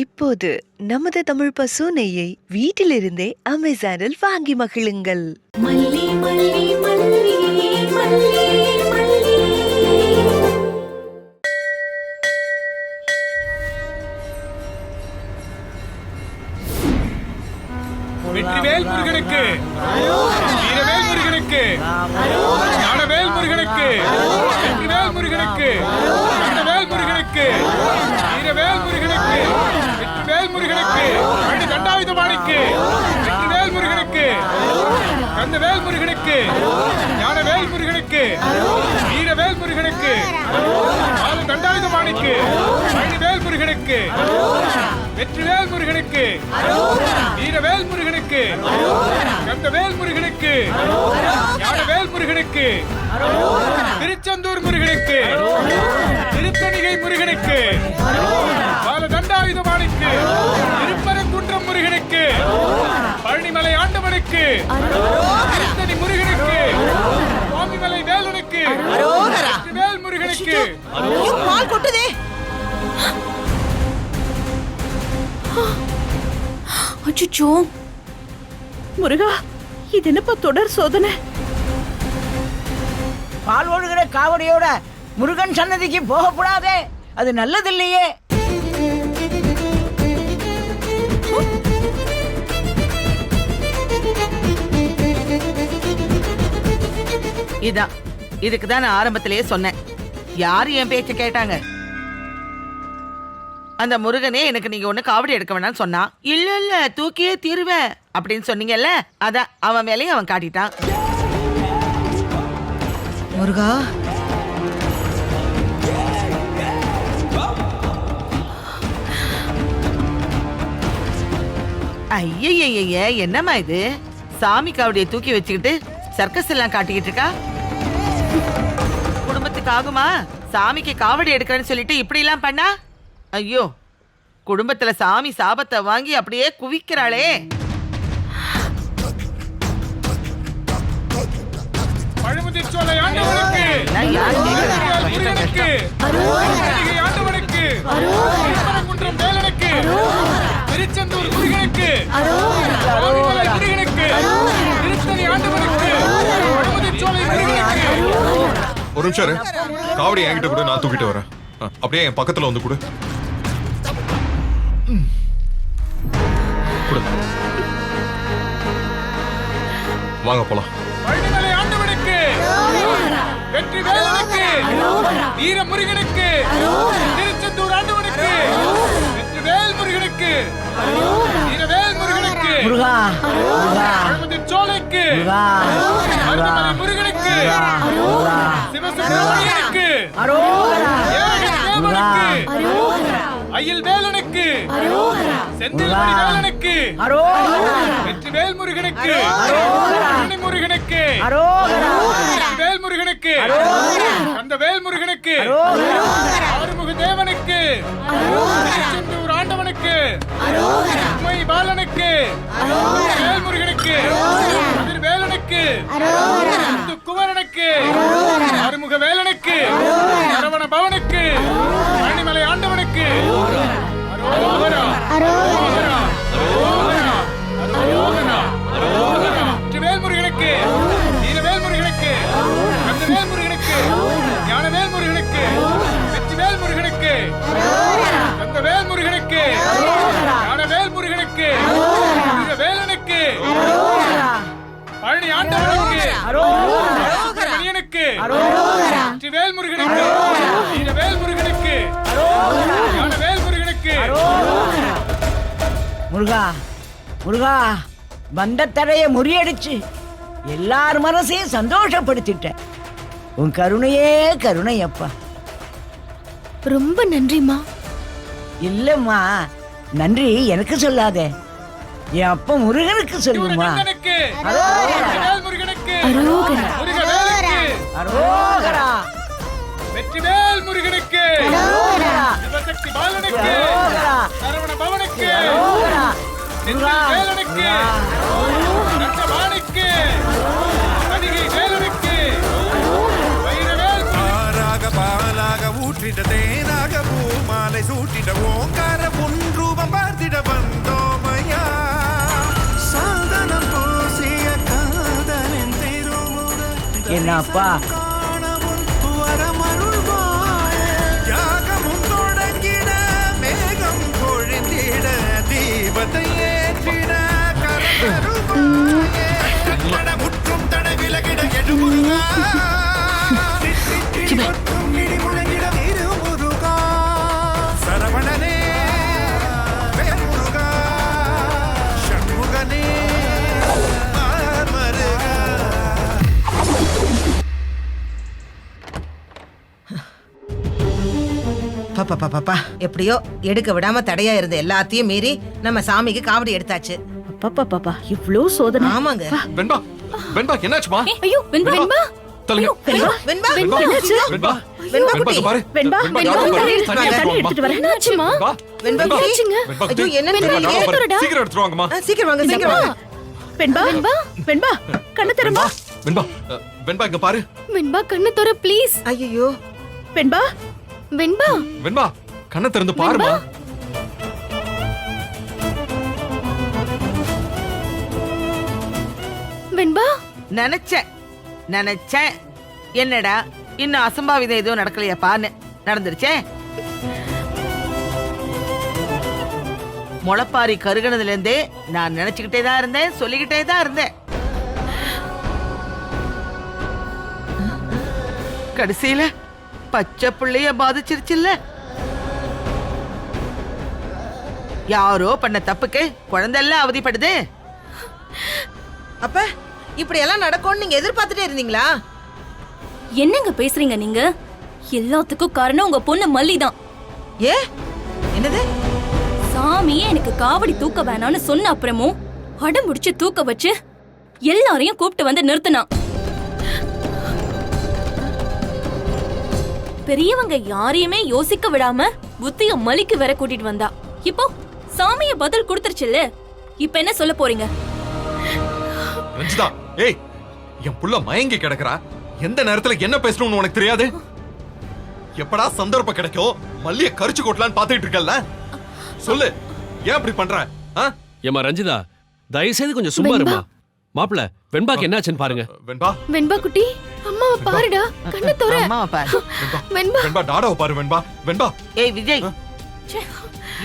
இப்போது நமது தமிழ் பசு நெய்யை வீட்டிலிருந்தே அமேசானில் வாங்கி மகிழுங்கள். மல்லி மல்லி மல்லி மல்லி மல்லி. வெற்றிவேல் முருகனுக்கு, வீரவேல் முருகனுக்கு, ஞானவேல் முருகனுக்கு, வெற்றிவேல் முருகனுக்கு, கந்தவேல் முருகனுக்கு, வீரவேல் முருகனுக்கு, வெற்றிவேல் முருகனுக்கு, பழனி தண்டாயுதபாணிக்கு, வெற்றிவேல் முருகனுக்கு, கந்தவேல் முருகனுக்கு, ஞானவேல் முருகனுக்கு, வீரவேல் முருகனுக்கு, தண்டாயுதபாணிக்கு, பழனிவேல் முருகனுக்கு, வெற்றிவேல் முருகனுக்கு, வீரவேல் முருகனுக்கு, கந்தவேல் முருகனுக்கு, ஞானவேல் முருகனுக்கு, திருச்செந்தூர் முருகனுக்கு, திருத்தணிகை முருகனுக்கு, பாலதண்டாயுதபாணிக்கு, திருப்பரங்குன்றம் முருகனுக்கு, பழனிமலை ஆண்டவனுக்கு, திருத்தணி முருகனுக்கு, சுவாமிமலை வேலனுக்கு, வெற்றிவேல் முருகனுக்கு. பால் கொட்டுதே. அச்சோ முருகா, இது என்னப்பா தொடர் சோதனை? பால் ஒழுகிற காவடியோட முருகன் சன்னதிக்கு போகக்கூடாதே, அது நல்லதில்லையே. இதான் இதுக்கு தான் நான் ஆரம்பத்திலேயே சொன்னேன். யாரு என் பேச்ச கேட்டாங்க? அந்த முருகனே எனக்கு நீங்க ஒண்ணு காவடி எடுக்க வேணாம்னு சொன்னா, இல்ல இல்ல தூக்கியே தீருவேன் அப்படின்னு சொன்னீங்கல்ல, அதான் அவன் மேலேயும் அவன் காட்டிட்டான். முருகா, ஐயய்ய, என்னம்மா இது? சாமி காவடியை தூக்கி வச்சுக்கிட்டு சர்க்கஸ் எல்லாம் காட்டிக்கிட்டு இருக்கா. குடும்பத்துக்கு ஆகுமா? சாமிக்கு காவடி எடுக்கிறேன்னு சொல்லிட்டு இப்படி எல்லாம் பண்ணா? ஐயோ, குடும்பத்துல சாமி சாபத்தை வாங்கி அப்படியே குவிக்கிறாளே. பழமுதிர்ச்சோலை ஆண்டவனுக்கு, முருகனுக்கு, ஆண்டவனுக்கு, திருப்பரங்குன்றம் வேலனுக்கு, திருச்செந்தூர் முருகனுக்கு, சுவாமிமலை முருகனுக்கு, திருத்தணி ஆண்டவனுக்கு, பழமுதிர்ச்சோலை முருகனுக்கு. ஒரு நிமிஷம் இரு. காவடி என்கிட்ட கூட, நான் தூக்கிட்டு வரேன். அப்படியே என் பக்கத்துல வந்து கொடு. வாங்க போலாம். பழனிமலை ஆண்டவனுக்கு, வெற்றி வேலனுக்கு, வீர முருகனுக்கு, திருச்செந்தூர் ஆண்டவனுக்கு, வெற்றி வேல் முருகனுக்கு, வீரவேல் முருகனுக்கு, முருகா, முருகா, பழமுதிர்ச்சோலைக்கு, முருகா, மருதமலை முருகனுக்கு, சிவசுப்பிரமணியனுக்கு, ஏகதேவனுக்கு, அயில் வேலனுக்கு, செந்தில்மணி வேலனுக்கு, வெற்றிவேல் முருகனுக்கு, பழனி முருகனுக்கு, வேல் முருகனுக்கு, கந்தவேல் முருகனுக்கு, ஆறுமுக தேவனுக்கு, திருச்செந்தூர் ஆண்டவனுக்கு, உமை பாலனுக்கு, வேல் முருகனுக்கு, வேலனுக்கு, குமரனுக்கு, ஆறுமுக வேலனுக்கு, சரவண பவனுக்கு, பழனிமலை ஆண்டவனுக்கு, அரோகரா, அரோகரா, அரோகரா, அரோகரா, அரோகரா. வெற்றிவேல் முருகனுக்கு, வீரவேல் முருகனுக்கு, கந்தவேல் முருகனுக்கு, ஞானவேல் முருகனுக்கு, வெற்றிவேல் முருகனுக்கு, கந்தவேல் முருகனுக்கு, ஞானவேல் முருகனுக்கு, வீரவேலனுக்கு, பழனி ஆண்டவனுக்கு, சுப்பிரமணியனுக்கு, வெற்றிவேல் முருகனுக்கு, வீரவேல் முருகனுக்கு, ஞானவேல் முருகனுக்கு. முருகா, முருகா, வந்த தடையை முறியடிச்சு எல்லார் மனசையும் சந்தோஷப்படுத்திட்ட. உன் கருணையே கருணை அப்பா. ரொம்ப நன்றிமா. இல்லம்மா, நன்றி எனக்கு சொல்லாதே, என் அப்பா முருகனுக்கு சொல்லுமா. வெற்றிவேல் முருகனுக்கு, முருகவேலுக்கு, அரோகரா, வெற்றிவேல் முருகனுக்கு, சிவசக்தி பாலனுக்கு, சரவண பவனுக்கு, வேலனுக்கு, ரங்கபாணிக்கு, கணிகை வேலனுக்கு, வைரவேல் பாலாக ஊற்றிட தேனாக பூமாலை சூட்டிட ஓங்கார பொன் ரூபம் என்னப்பா பாப்பா எப்படியோ எடுக்க விடாம தடையா இருந்த எல்லாத்தையும் மீறி நம்ம சாமிக்கு காவடி எடுத்தாச்சு. பாப்பா இவ்ளோ சோதனை. ஆமாங்க. வெண்பா வெண்பா என்னாச்சுமா? ஐயோ வெண்பா வெண்பா தள்ளுங்க. வெண்பா வெண்பா என்னாச்சு? வெண்பா வெண்பா வெண்பா குட்டி. இங்க பாரு. வெண்பா வெண்பா, வெண்பா யாரோ தண்ணி பாரு. எடுத்துட்டு வரேன். என்னாச்சுமா வெண்பா வெண்பா வெண்பா குட்டி. வெண்பா ஐயோ, என்னன்னு வெண்பா, தெரியலையே. டாக்டர் பாரு. சீக்கிரம் எடுத்துட்டு வாங்கம்மா. சீக்கிரம் வாங்க சீக்கிரம் வாங்க. வெண்பா வெண்பா கண்ணு தரமா? வெண்பா வெண்பா இங்க பாரு. வெண்பா கண்ணு தர ப்ளீஸ். ஐயோ வெண்பா வெண்பா வெண்பா கண்ணை திறந்து பாருமா. வெண்பா நினைச்சேன் என்னடா இன்னும் அசம்பாவிதம் எதுவும் நடக்கலையாப்பான்னு. நடந்துருச்சே. முளைப்பாரி கருகினதுல இருந்தே நான் நினைச்சுக்கிட்டே தான் இருந்தேன், சொல்லிக்கிட்டே தான் இருந்தேன். கடைசியில பச்சை புள்ளைய பாதிச்சிருச்சுல்ல. யாரோ பண்ண தப்புக்கு குழந்தை எல்லாம் அவதிப்படுது. அப்ப இப்படி எல்லாம் நடக்கும்னு நீங்க எதிர்பார்த்துட்டே இருந்தீங்களா? என்னங்க பேசுறீங்க நீங்க? எல்லாத்துக்கும் காரணம் உங்க பொண்ணு மல்லி தான். ஏ என்னது? சாமியே எனக்கு காவடி தூக்க வேணாம்னு சொன்ன அப்புறமும் அடம் முடிச்சு தூக்க வச்சு எல்லாரையும் கூப்பிட்டு வந்து நிறுத்தினான். பெரியவங்க யாரையுமே யோசிக்க விடாம புத்திய மலிக்கு வேற கூட்டிட்டு வந்தா. இப்போ சாமிய பதில் கொடுத்துருச்சுல்ல, இப்ப என்ன சொல்ல போறீங்க? ரஞ்சிதா ஏய் என் புள்ள மயங்கி கிடக்குறா. எந்த நேரத்துல என்ன பேசணும்னு உனக்கு தெரியாது? எப்படா சந்தர்ப்பம் கிடைக்கும் மல்லிய கரிச்சு கொட்டலான்னு பாத்துட்டு இருக்கல்ல? சொல்லு, ஏன் அப்படி பண்ற? ஏமா ரஞ்சிதா, தயவு செய்து கொஞ்சம் சும்மா இருமா. மாப்பிள வெண்பாக்கு என்னாச்சுன்னு பாருங்க. வெண்பா வெண்பா குட்டி, அம்மாவை பாருடா, கண்ணு தோற. அம்மாவை பாரு. வெண்பா வெண்பா டாடாவை பாரு. வெண்பா வெண்பா ஏய் விஜய்,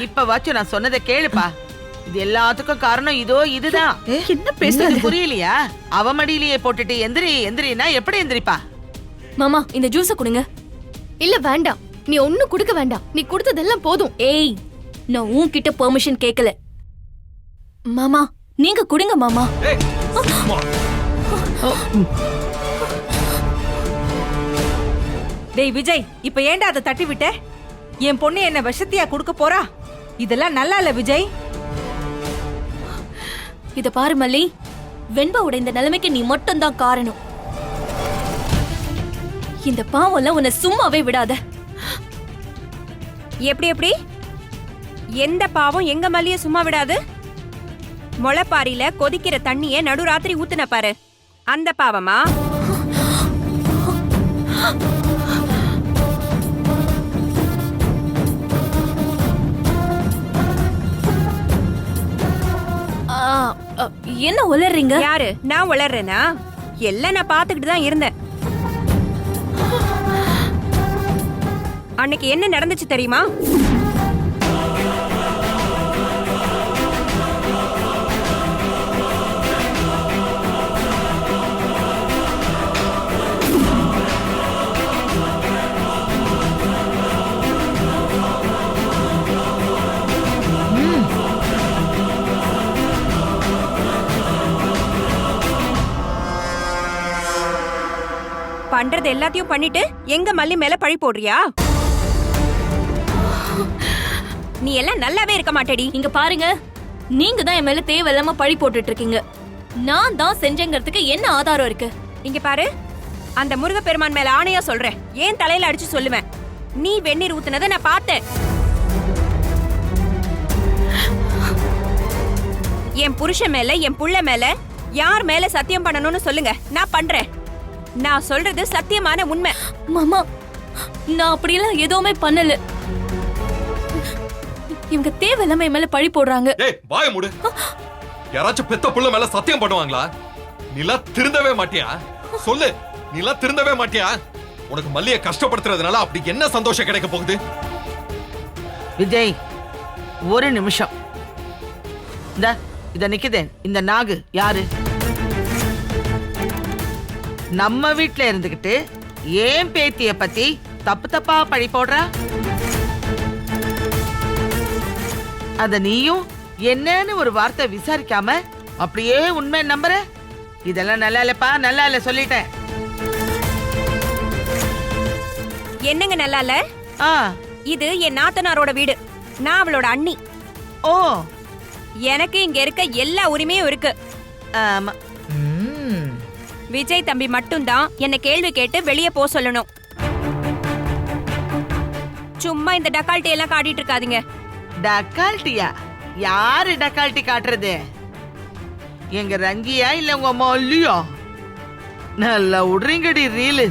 இப்ப வாச்சும் நான் சொன்னதை கேளுப்பா. இது எல்லாத்துக்கும் காரணம் இதோ இதுதான். என்ன பேசுறது? புரியலையா? அவ மடியிலேயே போட்டுட்டு எந்திரினா எப்படி எந்திரிப்பா? மாமா இந்த ஜூஸ குடுங்க. இல்ல வேண்டாம், நீ ஒண்ணும் குடுக்க வேண்டாம். நீ குடுத்ததெல்லாம் போதும். ஏய், நான் உன்கிட்ட பெர்மிஷன் கேக்கல. மாமா நீங்க குடுங்க மாமா. ஏய் சும்மா. டேய் விஜய், இப்ப ஏன்டா அதை தட்டி விட்ட? என் பொண்ணு என்ன விஷத்தியா குடுக்க போறா? இதெல்லாம் நல்லா இல்ல விஜய். இத பாரு மல்லி, வெண்பாவோட இந்த நிலைமைக்கு நீ மட்டும் தான் காரணம். இந்த பாவம்ல உன்னை சும்மாவே விடாத. எப்படி எந்த பாவம் எங்க மல்லிய சும்மா விடாது? முளைப்பாரியில கொதிக்கிற தண்ணிய நடுராத்திரி ஊத்துன பாரு, அந்த பாவமா? என்ன உளறீங்க? யாரு? நான் உளறேனா? எல்லாம் நான் பாத்துக்கிட்டு தான் இருந்தேன். அன்னைக்கு என்ன நடந்துச்சு தெரியுமா? பண்றது எல்லாத்தையும் பண்ணிட்டு எங்க மல்லி மேல பழி போடுறியா? நீ எல்லாம் நல்லாவே இருக்க மாட்டேடி. இங்க பாருங்க, நீங்க தான் என் மேல தேவையில்லாம பழி போட்டுட்டு இருக்கீங்க. நான் தான் செஞ்சேங்கிறதுக்கு என்ன ஆதாரம் இருக்கு? இங்க பாரு, அந்த முருகப்பெருமான் மேல ஆணையா சொல்றேன், ஏன் தலையில அடிச்சு சொல்லுவேன். நீ வெந்நீர் ஊத்துனதை நான் பார்த்தேன். என் புருஷன் மேல என் புள்ள மேல யார் மேல சத்தியம் பண்ணணும்னு சொல்லுங்க, நான் பண்றேன். நான் சொல்றது சத்தியமான உண்மை. மாமா நான் அப்படியெல்லாம் எதுவுமே பண்ணல. இவங்க தேவையில்லாம என் மேல பழி போடுறாங்க. ஏய் வாய மூடு. யாராச்சும் பெத்த புள்ள மேல சத்தியம் பண்ணுவாங்களா? நீலா திருந்தவே மாட்டியா? சொல்லு, நீ எல்லாம் திருந்தவே மாட்டியா? உனக்கு மல்லிய கஷ்டப்படுத்துறதுனால அப்படி என்ன சந்தோஷம் கிடைக்க போகுது? விஜய், ஒரு நிமிஷம். இத நிக்குதே இந்த நாகு யாரு? நம்ம வீட்ல இருந்துகிட்டு ஏன் பேத்திய பத்தி தப்பு தப்பா பழி போடுறா? அத நீயும் என்னன்னு ஒரு வார்த்தை விசாரிக்காம அப்படியே உண்மை நம்புற? இதெல்லாம் நல்லா இல்லப்பா, நல்லா இல்ல சொல்லிட்டேன். என்னங்க நல்லா இல்ல? ஆ, இது என் நாத்தனாரோட வீடு. நான் அவளோட அண்ணி. ஓ, எனக்கு இங்க இருக்க எல்லா உரிமையும் இருக்கு. ஆமா. விஜய் தம்பி மட்டும்தான் என்ன கேள்வி கேட்டு வெளியே போ சொல்லணும். சும்மா இந்த டக்கால்ட்டி எல்லாம் காட்டிட்டு இருக்காதீங்க. டக்கால்ட்டியா? யாரு டக்கால்ட்டி காட்டுறது? எங்க ரங்கியா இல்ல உங்க மல்லியா? நல்லா விடுறீங்கடி ரீலு.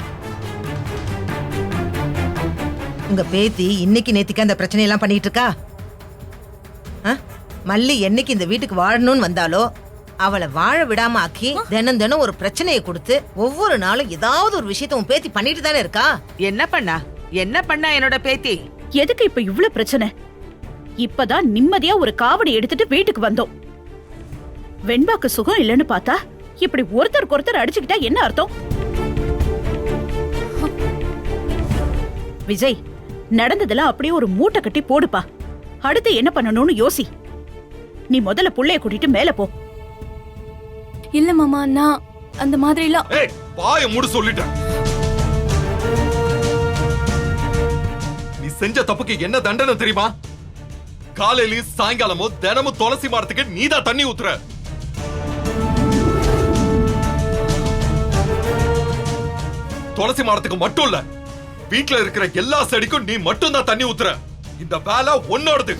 உங்க பேத்தி இன்னைக்கு நேத்திக்கு அந்த பிரச்சனை எல்லாம் பண்ணிட்டு இருக்கா? மல்லி என்னைக்கு இந்த வீட்டுக்கு வாழணும்னு வந்தாலோ அவளை வாழ விடாம ஆக்கி தினம் தினம் ஒரு பிரச்சனையை கொடுத்து ஒவ்வொரு நாளும் ஏதாவது ஒரு விஷயத்த உன் பேத்தி பண்ணிட்டு தானே இருக்கா. என்ன பண்ணா என்னோட பேத்தி? எதுக்கு இப்ப இவ்ளோ பிரச்சனை? இப்பதான் நிம்மதியா ஒரு காவடி எடுத்துட்டு வீட்டுக்கு வந்தோம். வெண்பாக்கு சுகம் இல்லைன்னு பார்த்தா இப்படி ஒருத்தருக்கு ஒருத்தர் அடிச்சுக்கிட்டா என்ன அர்த்தம்? விஜய், நடந்ததெல்லாம் அப்படியே ஒரு மூட்டை கட்டி போடுப்பா. அடுத்து என்ன பண்ணணும்னு யோசி. நீ முதல்ல புள்ளைய கூட்டிட்டு மேல போ. இல்ல மாமா, நான் அந்த மாதிரி எல்லாம். ஏய், வாயை மூடு சொல்லிட்டேன். நீ செஞ்ச தப்புக்கு என்ன தண்டனை தெரியுமா? காலையிலயும் சாயங்காலமும் தினமும் துளசி மரத்துக்கு நீதான் தண்ணி ஊத்துற. துளசி மரத்துக்கு மட்டும் இல்ல, வீட்டுல இருக்கிற எல்லா செடிக்கும் நீ மட்டும் தான் தண்ணி ஊத்துற. இந்த வேலை உன்னோடது.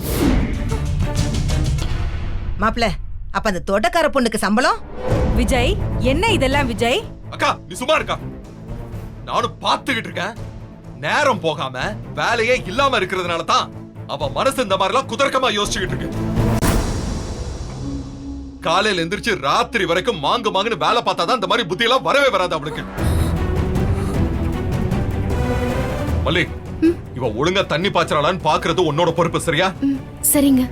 மாப்ள, அப்ப அந்த தோட்டக்கார பொண்ணுக்கு சம்பளம்? விஜய், என்ன இதெல்லாம் விஜய்? அக்கா, நீ சும்மா இருக்கா? நானும் பாத்துக்கிட்டு இருக்கேன். நேரம் போகாம வேலையே இல்லாம இருக்கிறதுனால தான் அவ மனசு இந்த மாதிரி எல்லாம் குதர்க்கமா யோசிச்சுக்கிட்டு இருக்கு. காலையில எந்திரிச்சு ராத்திரி வரைக்கும் மாங்குன்னு வேலை பார்த்தாதான் இந்த மாதிரி புத்தி எல்லாம் வரவே வராது அவளுக்கு. மல்லி, இவ ஒழுங்கா தண்ணி பாய்ச்சறாளான்னு பாக்குறது உன்னோட பொறுப்பு, சரியா? சரிங்க.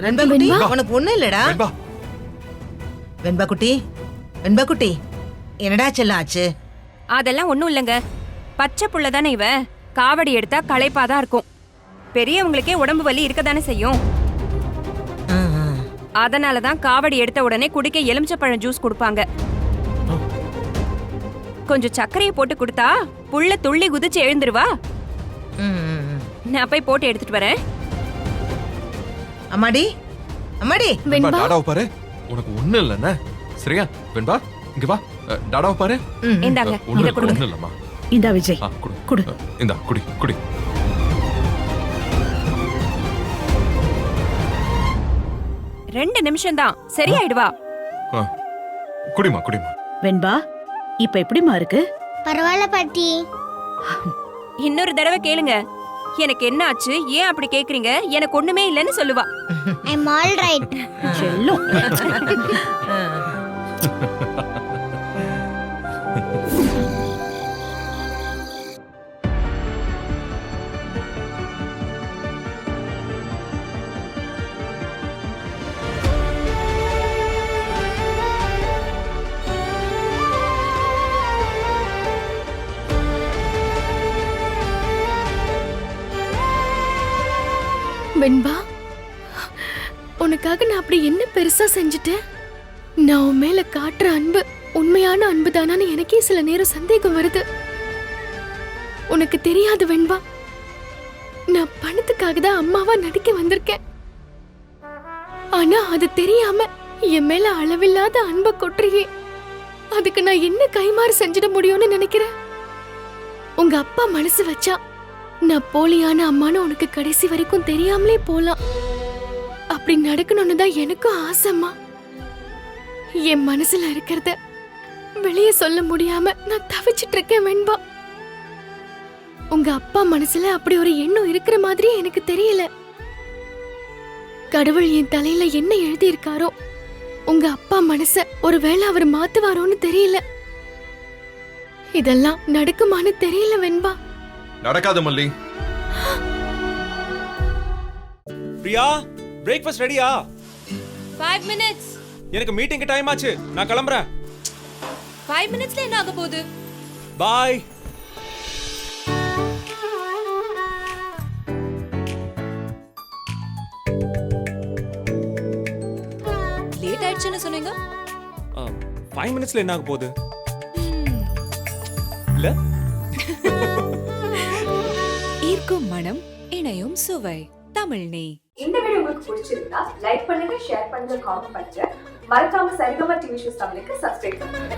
வெண்பா குட்டி, உனக்கு ஒண்ணு இல்லடா. வெண்பா குட்டி, வெண்பா குட்டி, என்னடா செல்லம் ஆச்சு? அதெல்லாம் ஒண்ணும் இல்லங்க. பச்சை புள்ள தானே இவ. காவடி எடுத்தா களைப்பாதான் இருக்கும். பெரியவங்களுக்கே உடம்பு வலி இருக்கதானே செய்யும். அதனாலதான் காவடி எடுத்த உடனே குடிக்க எலுமிச்சப்பழம் ஜூஸ் கொடுப்பாங்க. கொஞ்சம் சர்க்கரையை போட்டு கொடுத்தா புள்ள துள்ளி குதிச்சு எழுந்துருவா. நான் போய் போட்டு எடுத்துட்டு வரேன். அம்மாடி, அம்மாடி. வெண்பா, டாடாவை பாரு. உனக்கு ஒண்ணு இல்லைன்னா சரியா? வெண்பா, இங்க வா. டாடாவை பாரு. இந்தாங்க, இத கொடுங்க. ஒண்ணு இல்லம்மா. இந்தா விஜய், குடு. இந்தா குடி குடி. 2 நிமிஷம் தான், சரியாயிடுவா. குடிமா குடிமா. வெண்பா, இப்ப எப்படிமா இருக்கு? பரவாயில்ல பாட்டி. இன்னொரு தடவை கேளுங்க. எனக்கு என்ன ஆச்சு, ஏன் அப்படி கேக்குறீங்க? எனக்கு ஒண்ணுமே இல்லைன்னு சொல்லுவா. I'm all right. செல்லம். வெண்பா, உனக்காக நான் அப்படி என்ன பெருசா செஞ்சுட்டேன்? நான் உன் மேல காட்டுற அன்பு உண்மையான அன்பு தானான்னு எனக்கே சில நேரம் சந்தேகம் வருது. உனக்கு தெரியாது வெண்பா, நான் பணத்துக்காக தான் அம்மாவா நடிக்க வந்திருக்கேன். ஆனா அது தெரியாம என் மேல அளவில்லாத அன்பை கொட்டுறியே. அதுக்கு நான் என்ன கைமாறு செஞ்சிட முடியும்னு நினைக்கிறேன்? உங்க அப்பா மனசு வச்சா நான் போலியான அம்மானு உனக்கு கடைசி வரைக்கும் தெரியாமலே போலாம். அப்படி நடக்கணும்னு தான் எனக்கும் ஆசைம்மா. என் மனசுல இருக்கிறத வெளியே சொல்ல முடியாம நான் தவிச்சிட்டு இருக்கேன் வெண்பா. உங்க அப்பா மனசுல அப்படி ஒரு எண்ணம் இருக்கிற மாதிரி எனக்கு தெரியல. கடவுள் என் தலையில என்ன எழுதி இருக்காரோ உங்க அப்பா மனச ஒருவேளை அவர் மாத்துவாரோன்னு தெரியல. இதெல்லாம் நடக்குமான்னு தெரியல வெண்பா. நடக்காது மல்லி. பிரியா, பிரேக்ஃபாஸ்ட் ரெடியா? 5 minutes. எனக்கு மீட்டிங்க்கு டைம் ஆச்சு, நான் கிளம்புறேன். 5 minutesல என்ன ஆக போகுது? பாய். லேட் ஆயிடுச்சுன்னு சொன்னீங்க. 5 minutesல என்ன ஆக போகுது? இல்ல? ஈர்க்கும் மனம், இணையும் சுவை. தமிழ் நீ. இந்த வீடியோ உங்களுக்கு பிடிச்சிருந்தா லைக் பண்ணுங்க, ஷேர் பண்ணுங்க, காமெண்ட் பண்ணுங்க. மறக்காம சரிகமா டிவி ஷோஸ் தமிழுக்கு சப்ஸ்கிரைப் பண்ணுங்க.